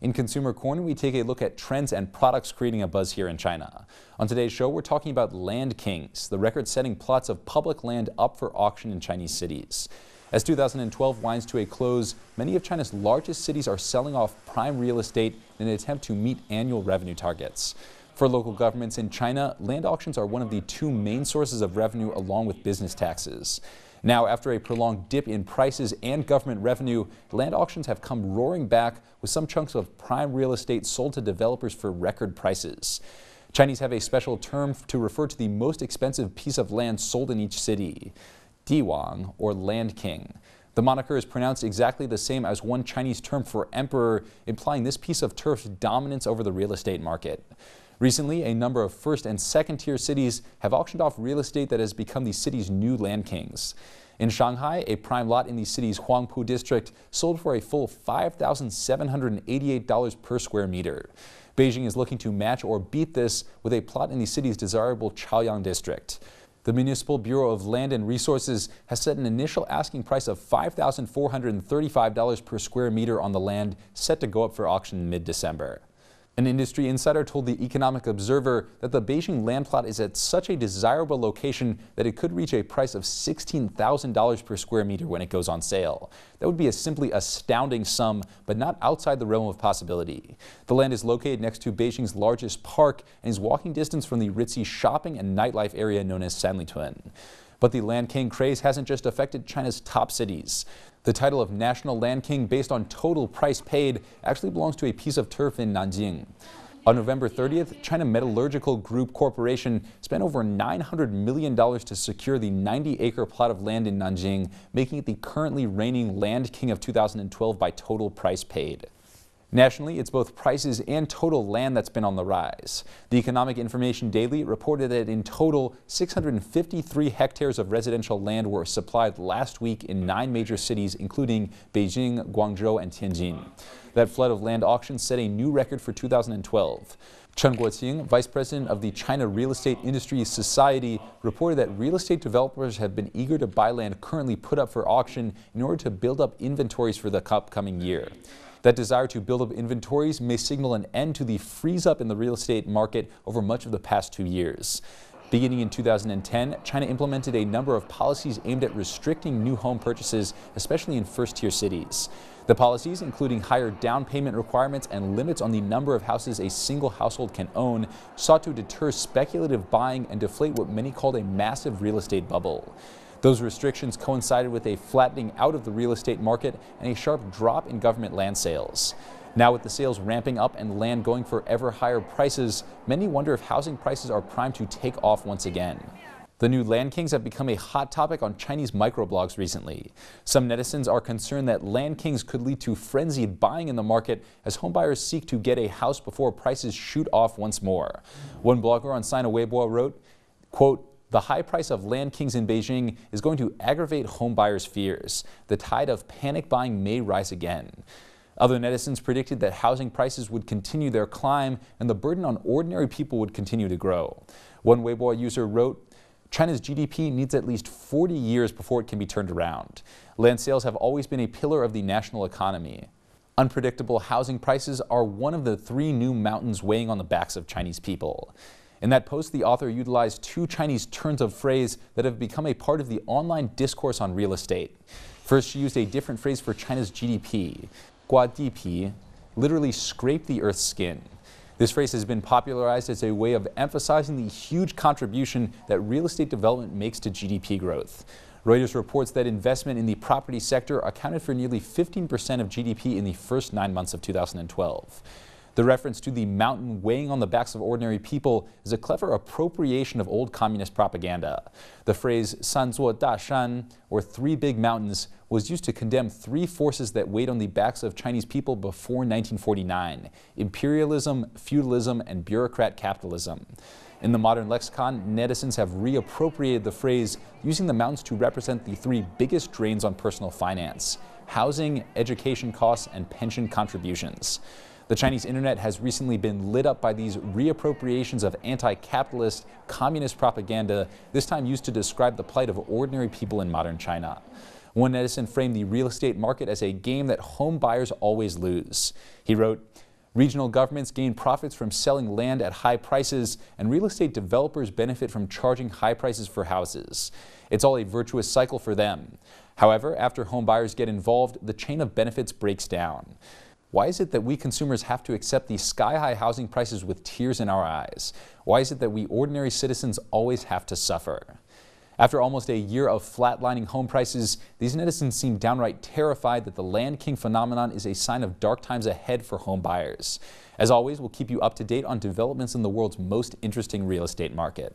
In Consumer Corner, we take a look at trends and products creating a buzz here in China. On today's show, we're talking about Land Kings, the record-setting plots of public land up for auction in Chinese cities. As 2012 winds to a close, many of China's largest cities are selling off prime real estate in an attempt to meet annual revenue targets. For local governments in China, land auctions are one of the two main sources of revenue along with business taxes. Now, after a prolonged dip in prices and government revenue, land auctions have come roaring back with some chunks of prime real estate sold to developers for record prices. Chinese have a special term to refer to the most expensive piece of land sold in each city, Diwang, or Land King. The moniker is pronounced exactly the same as one Chinese term for emperor, implying this piece of turf's dominance over the real estate market. Recently, a number of first and second-tier cities have auctioned off real estate that has become the city's new land kings. In Shanghai, a prime lot in the city's Huangpu district sold for a full $5,788 per square meter. Beijing is looking to match or beat this with a plot in the city's desirable Chaoyang district. The Municipal Bureau of Land and Resources has set an initial asking price of $5,435 per square meter on the land, set to go up for auction in mid-December. An industry insider told the Economic Observer that the Beijing land plot is at such a desirable location that it could reach a price of $16,000 per square meter when it goes on sale. That would be a simply astounding sum, but not outside the realm of possibility. The land is located next to Beijing's largest park and is walking distance from the ritzy shopping and nightlife area known as Sanlitun. But the Land King craze hasn't just affected China's top cities. The title of National Land King, based on total price paid, actually belongs to a piece of turf in Nanjing. On November 30th, China Metallurgical Group Corporation spent over $900 million to secure the 90-acre plot of land in Nanjing, making it the currently reigning Land King of 2012 by total price paid. Nationally, it's both prices and total land that's been on the rise. The Economic Information Daily reported that in total, 653 hectares of residential land were supplied last week in 9 major cities, including Beijing, Guangzhou, and Tianjin. That flood of land auctions set a new record for 2012. Chen Guoqing, vice president of the China Real Estate Industry Society, reported that real estate developers have been eager to buy land currently put up for auction in order to build up inventories for the upcoming year. That desire to build up inventories may signal an end to the freeze-up in the real estate market over much of the past 2 years. Beginning in 2010, China implemented a number of policies aimed at restricting new home purchases, especially in first-tier cities. The policies, including higher down payment requirements and limits on the number of houses a single household can own, sought to deter speculative buying and deflate what many called a massive real estate bubble. Those restrictions coincided with a flattening out of the real estate market and a sharp drop in government land sales. Now, with the sales ramping up and land going for ever higher prices, many wonder if housing prices are primed to take off once again. The new Land Kings have become a hot topic on Chinese microblogs recently. Some netizens are concerned that Land Kings could lead to frenzied buying in the market as homebuyers seek to get a house before prices shoot off once more. One blogger on Sina Weibo wrote, quote, "The high price of Land Kings in Beijing is going to aggravate home buyers' fears. The tide of panic buying may rise again." Other netizens predicted that housing prices would continue their climb and the burden on ordinary people would continue to grow. One Weibo user wrote, "China's GDP needs at least 40 years before it can be turned around. Land sales have always been a pillar of the national economy. Unpredictable housing prices are one of the 3 new mountains weighing on the backs of Chinese people." In that post, the author utilized 2 Chinese turns of phrase that have become a part of the online discourse on real estate. First, she used a different phrase for China's GDP, guadipi, literally scrape the earth's skin. This phrase has been popularized as a way of emphasizing the huge contribution that real estate development makes to GDP growth. Reuters reports that investment in the property sector accounted for nearly 15% of GDP in the first 9 months of 2012. The reference to the mountain weighing on the backs of ordinary people is a clever appropriation of old communist propaganda. The phrase "san zuo da shan," or 3 big mountains, was used to condemn 3 forces that weighed on the backs of Chinese people before 1949: imperialism, feudalism, and bureaucrat capitalism. In the modern lexicon, netizens have reappropriated the phrase, using the mountains to represent the 3 biggest drains on personal finance: housing, education costs, and pension contributions. The Chinese internet has recently been lit up by these reappropriations of anti-capitalist, communist propaganda, this time used to describe the plight of ordinary people in modern China. One netizen framed the real estate market as a game that home buyers always lose. He wrote, Regional governments gain profits from selling land at high prices, and real estate developers benefit from charging high prices for houses. It's all a virtuous cycle for them. However, after home buyers get involved, the chain of benefits breaks down. Why is it that we consumers have to accept these sky-high housing prices with tears in our eyes? Why is it that we ordinary citizens always have to suffer? After almost a year of flatlining home prices, these netizens seem downright terrified that the Land King phenomenon is a sign of dark times ahead for home buyers. As always, we'll keep you up to date on developments in the world's most interesting real estate market.